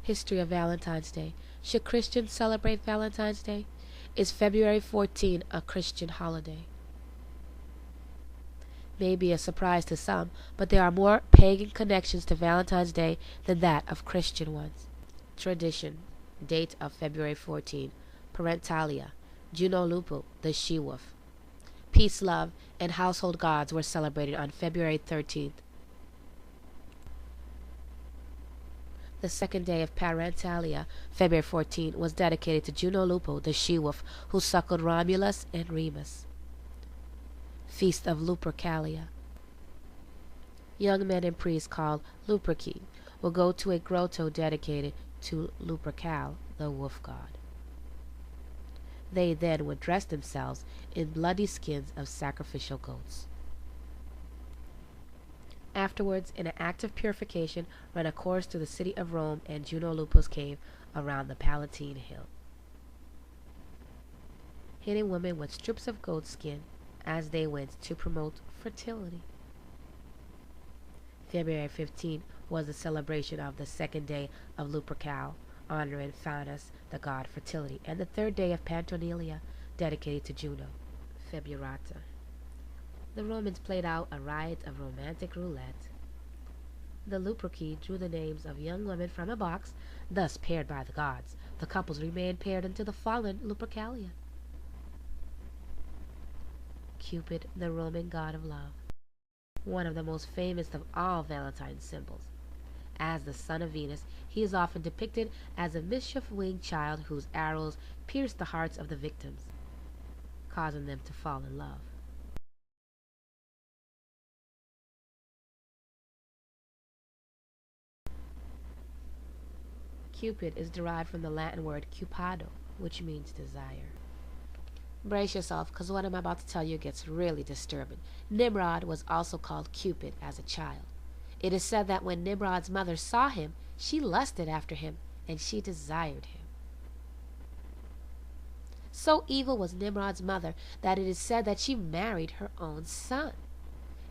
History of Valentine's Day. Should Christians celebrate Valentine's Day? Is February 14 a Christian holiday? May be a surprise to some, but there are more pagan connections to Valentine's Day than that of Christian ones. Tradition. Date of February 14. Parentalia. Juno Lupo, the she-wolf. Peace, love, and household gods were celebrated on February 13th. The second day of Parentalia, February 14, was dedicated to Juno Lupo, the she-wolf, who suckled Romulus and Remus. Feast of Lupercalia. Young men and priests called Luperci will go to a grotto dedicated to Lupercal, the wolf god. They then would dress themselves in bloody skins of sacrificial goats. Afterwards, in an act of purification, ran a course through the city of Rome and Juno Lupo's cave around the Palatine Hill. Hitting women with strips of goat skin as they went to promote fertility. February 15 was the celebration of the second day of Lupercal, honoring Faunus, the god fertility, and the third day of Pantonelia, dedicated to Juno, Februata. The Romans played out a riot of romantic roulette. The Luperci drew the names of young women from a box, thus paired by the gods. The couples remained paired until the following Lupercalia. Cupid, the Roman god of love. One of the most famous of all Valentine's symbols. As the son of Venus, he is often depicted as a mischief-winged child whose arrows pierce the hearts of the victims, causing them to fall in love. Cupid is derived from the Latin word cupado, which means desire. Brace yourself, because what I'm about to tell you gets really disturbing. Nimrod was also called Cupid as a child. It is said that when Nimrod's mother saw him, she lusted after him, and she desired him. So evil was Nimrod's mother that it is said that she married her own son.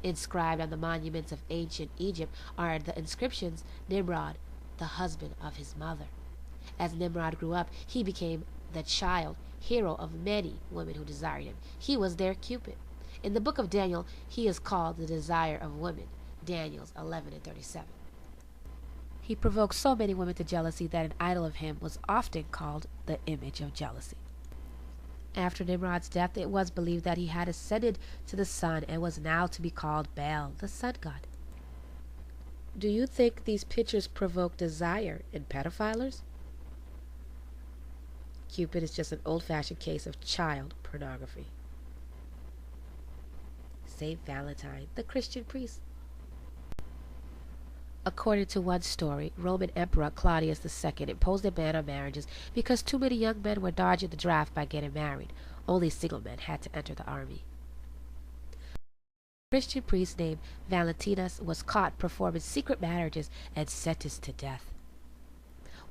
Inscribed on the monuments of ancient Egypt are the inscriptions, Nimrod, the husband of his mother. As Nimrod grew up, he became the child hero of many women who desired him. He was their Cupid. In the book of Daniel, he is called the desire of women, Daniel's 11:37. He provoked so many women to jealousy that an idol of him was often called the image of jealousy. After Nimrod's death, it was believed that he had ascended to the sun and was now to be called Baal, the sun god. Do you think these pictures provoke desire in pedophilers? Cupid is just an old-fashioned case of child pornography. Saint Valentine, the Christian priest. According to one story, Roman Emperor Claudius II imposed a ban on marriages because too many young men were dodging the draft by getting married. Only single men had to enter the army. A Christian priest named Valentinus was caught performing secret marriages and sentenced to death.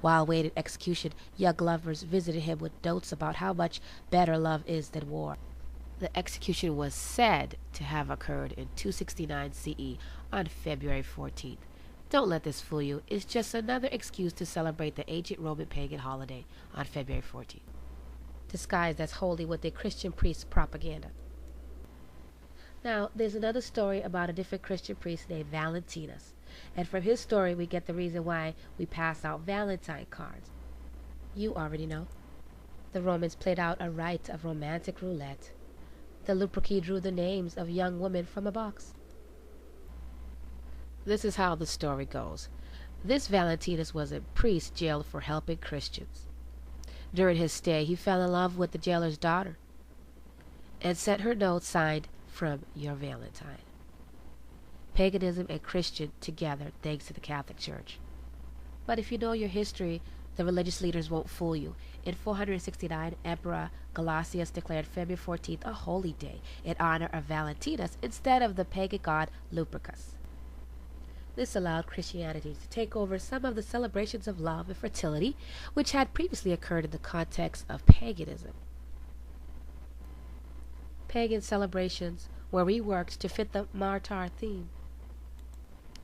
While awaiting execution, young lovers visited him with notes about how much better love is than war. The execution was said to have occurred in 269 CE on February 14th. Don't let this fool you. It's just another excuse to celebrate the ancient Roman pagan holiday on February 14th, disguised as holy with a Christian priest's propaganda. Now, there's another story about a different Christian priest named Valentinus. And from his story, we get the reason why we pass out Valentine cards. You already know. The Romans played out a rite of romantic roulette. The Luperci drew the names of young women from a box. This is how the story goes. This Valentinus was a priest jailed for helping Christians. During his stay, he fell in love with the jailer's daughter and sent her note signed, "From your Valentine." Paganism and Christian together thanks to the Catholic Church. But if you know your history, the religious leaders won't fool you. In 469, Emperor Gelasius declared February 14th a holy day in honor of Valentinus instead of the pagan god Lupercus. This allowed Christianity to take over some of the celebrations of love and fertility, which had previously occurred in the context of paganism. Pagan celebrations were reworked to fit the martyr theme.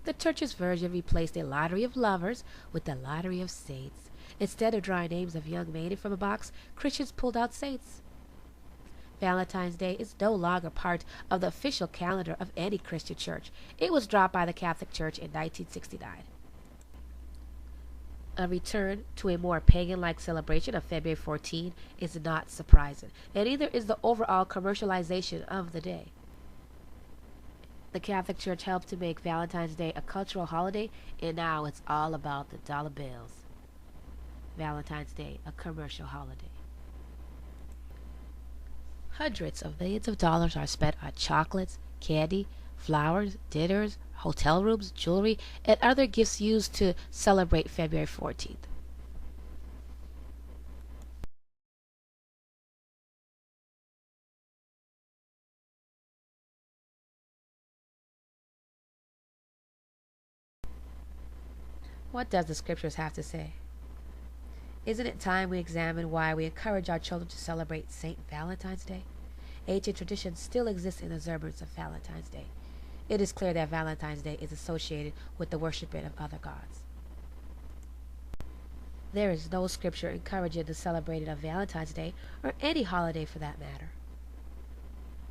The church's version replaced a lottery of lovers with the lottery of saints. Instead of drawing names of young maidens from a box, Christians pulled out saints. Valentine's Day is no longer part of the official calendar of any Christian church. It was dropped by the Catholic Church in 1969. A return to a more pagan-like celebration of February 14 is not surprising, and neither is the overall commercialization of the day. The Catholic Church helped to make Valentine's Day a cultural holiday, and now it's all about the dollar bills. Valentine's Day, a commercial holiday. Hundreds of millions of dollars are spent on chocolates, candy, flowers, dinners, hotel rooms, jewelry, and other gifts used to celebrate February 14th. What does the scriptures have to say? Isn't it time we examine why we encourage our children to celebrate St. Valentine's Day? Ancient traditions still exist in the observance of Valentine's Day. It is clear that Valentine's Day is associated with the worshiping of other gods. There is no scripture encouraging the celebrating of Valentine's Day or any holiday for that matter.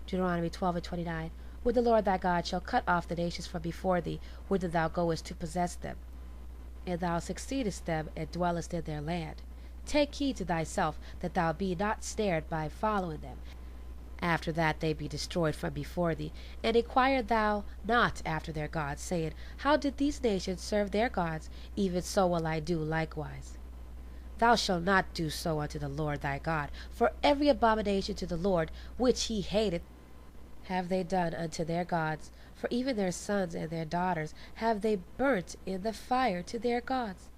Deuteronomy 12:29, When the Lord thy God shall cut off the nations from before thee, whither thou goest to possess them, and thou succeedest them and dwellest in their land. Take heed to thyself that thou be not snared by following them, after that they be destroyed from before thee, and inquire thou not after their gods, saying, How did these nations serve their gods? Even so will I do likewise. Thou shalt not do so unto the Lord thy God, for every abomination to the Lord which he hateth have they done unto their gods, for even their sons and their daughters have they burnt in the fire to their gods.